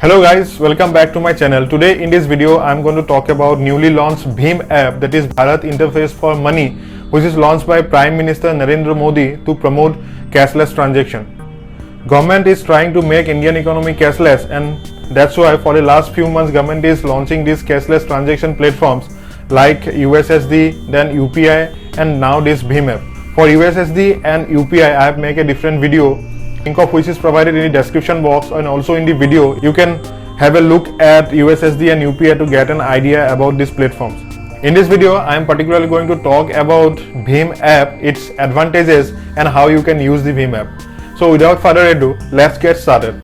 Hello guys, welcome back to my channel. Today in this video I am going to talk about newly launched Bhim app, that is Bharat Interface for Money, which is launched by Prime Minister Narendra Modi to promote cashless transaction. Government is trying to make Indian economy cashless, and that's why for the last few months government is launching these cashless transaction platforms like USSD, then UPI, and now this Bhim app. For USSD and UPI I have made a different video, link of which is provided in the description box, and also in the video you can have a look at USSD and UPI to get an idea about these platforms. In this video I am particularly going to talk about Bhim app, its advantages, and how you can use the Bhim app. So without further ado, let's get started.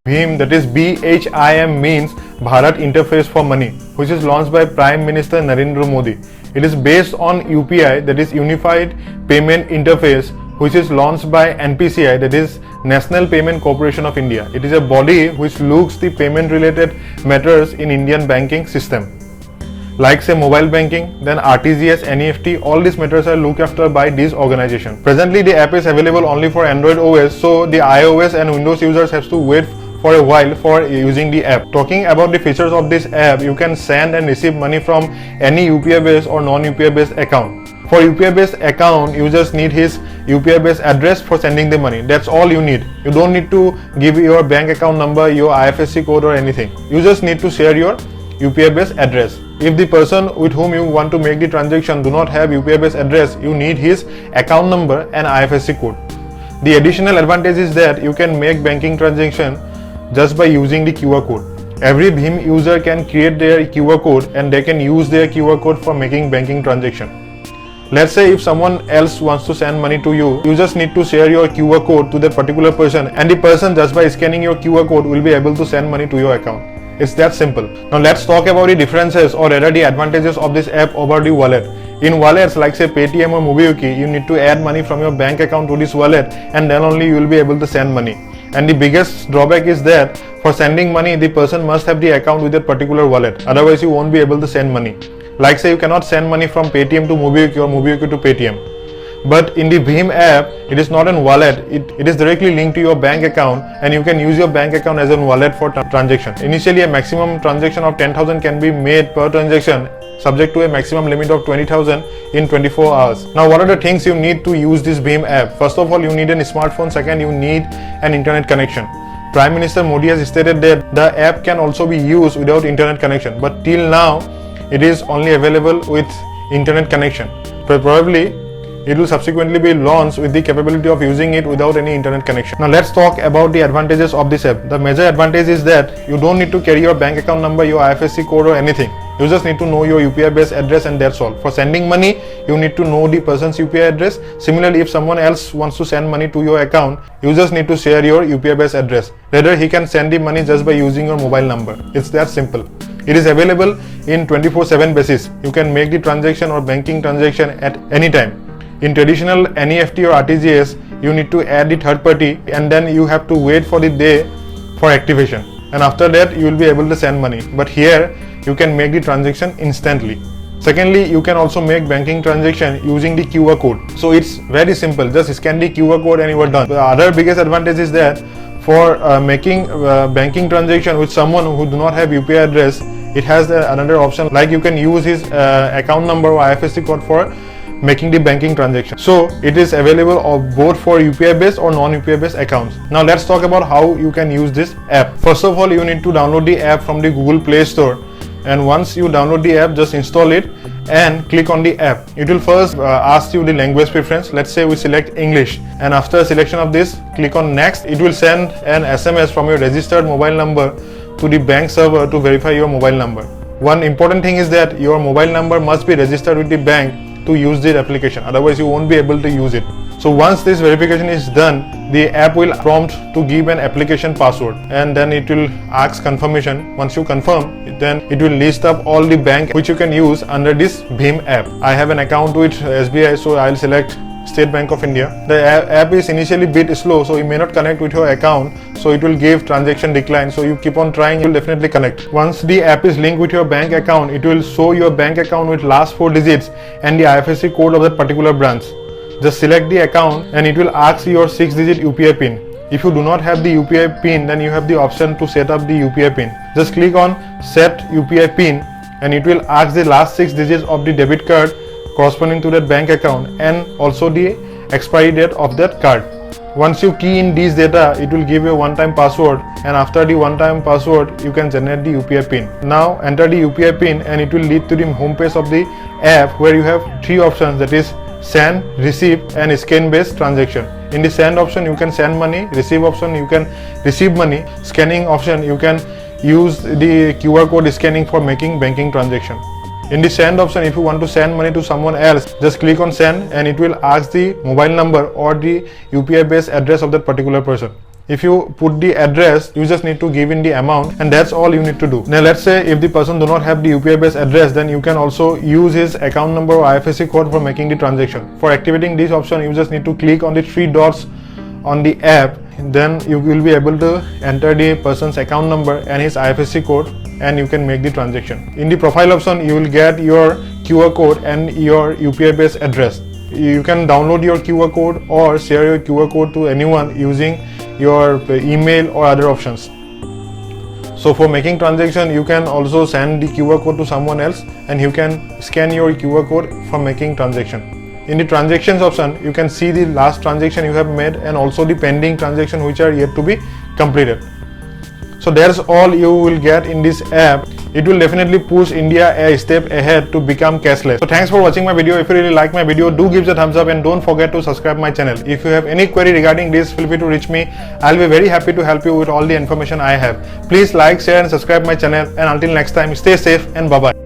Bhim, that is BHIM, means Bharat Interface for Money, which is launched by Prime Minister Narendra Modi. It is based on UPI, that is Unified Payment Interface, which is launched by NPCI, that is National Payment Corporation of India. It is a body which looks the payment related matters in Indian banking system. Like say mobile banking, then RTGS, NEFT, all these matters are looked after by this organization. Presently the app is available only for Android OS, so the iOS and Windows users have to wait for a while for using the app. Talking about the features of this app, you can send and receive money from any UPI based or non-UPI based account. For UPI based account, you just need his UPI based address for sending the money. That's all you need. You don't need to give your bank account number, your IFSC code or anything. You just need to share your UPI based address. If the person with whom you want to make the transaction do not have UPI based address, you need his account number and IFSC code. The additional advantage is that you can make banking transaction just by using the QR code. Every Bhim user can create their QR code and they can use their QR code for making banking transaction. Let's say if someone else wants to send money to you, you just need to share your QR code to that particular person, and the person just by scanning your QR code will be able to send money to your account. It's that simple. Now let's talk about the differences or rather the advantages of this app over the wallet. In wallets like say Paytm or MobiKwik, you need to add money from your bank account to this wallet and then only you will be able to send money. And the biggest drawback is that for sending money, the person must have the account with that particular wallet. Otherwise, you won't be able to send money. Like say you cannot send money from Paytm to MobiKwik or MobiKwik to Paytm. But in the Bhim app, it is not a wallet. It is directly linked to your bank account, and you can use your bank account as a wallet for transaction. Initially, a maximum transaction of 10,000 can be made per transaction, subject to a maximum limit of 20,000 in 24 hours. Now, what are the things you need to use this Bhim app? First of all, you need a smartphone. Second, you need an internet connection. Prime Minister Modi has stated that the app can also be used without internet connection, but till now, it is only available with internet connection. Probably, it will subsequently be launched with the capability of using it without any internet connection. Now let's talk about the advantages of this app. The major advantage is that you don't need to carry your bank account number, your IFSC code or anything. You just need to know your UPI based address and that's all. For sending money, you need to know the person's UPI address. Similarly, if someone else wants to send money to your account, you just need to share your UPI based address. Rather, he can send the money just by using your mobile number. It's that simple. It is available in 24/7 basis. You can make the transaction or banking transaction at any time. In traditional NEFT or RTGS, you need to add the third party and then you have to wait for the day for activation. And after that, you will be able to send money. But here, you can make the transaction instantly. Secondly, you can also make banking transaction using the QR code. So it's very simple. Just scan the QR code and you are done. The other biggest advantage is that for making banking transaction with someone who do not have UPI address, it has another option, like you can use his account number or IFSC code for making the banking transaction. So it is available of both for UPI based or non-UPI based accounts. Now let's talk about how you can use this app. First of all, you need to download the app from the Google Play Store, and once you download the app, just install it and click on the app. It will first ask you the language preference. Let's say we select English, and after selection of this, click on next. It will send an SMS from your registered mobile number to the bank server to verify your mobile number. One important thing is that your mobile number must be registered with the bank to use this application, otherwise you won't be able to use it. So once this verification is done, the app will prompt to give an application password, and then it will ask confirmation. Once you confirm, then it will list up all the bank which you can use under this Bhim app. I have an account with SBI, so I'll select State Bank of India. The app is initially bit slow, so you may not connect with your account, so it will give transaction decline. So you keep on trying, you will definitely connect. Once the app is linked with your bank account, it will show your bank account with last 4 digits and the IFSC code of that particular branch. Just select the account and it will ask your 6-digit UPI PIN. If you do not have the UPI PIN, then you have the option to set up the UPI PIN. Just click on set UPI PIN and it will ask the last 6 digits of the debit card corresponding to that bank account and also the expiry date of that card. Once you key in these data, it will give you a one-time password, and after the one-time password you can generate the UPI PIN. Now enter the UPI PIN and it will lead to the home page of the app where you have 3 options, that is send, receive and scan based transaction. In the send option you can send money, receive option you can receive money, scanning option you can use the QR code scanning for making banking transaction. In the send option, if you want to send money to someone else, just click on send and it will ask the mobile number or the UPI based address of that particular person. If you put the address, you just need to give in the amount and that's all you need to do. Now let's say if the person do not have the UPI based address, then you can also use his account number or IFSC code for making the transaction. For activating this option, you just need to click on the 3 dots on the app, then you will be able to enter the person's account number and his IFSC code and you can make the transaction. In the profile option, you will get your QR code and your UPI based address. You can download your QR code or share your QR code to anyone using your email or other options. So for making transaction, you can also send the QR code to someone else and you can scan your QR code for making transaction. In the transactions option, you can see the last transaction you have made and also the pending transaction which are yet to be completed. So that's all you will get in this app. It will definitely push India a step ahead to become cashless. So thanks for watching my video. If you really like my video, do give it a thumbs up and don't forget to subscribe my channel. If you have any query regarding this, feel free to reach me. I'll be very happy to help you with all the information I have. Please like, share and subscribe my channel, and until next time, stay safe and bye bye.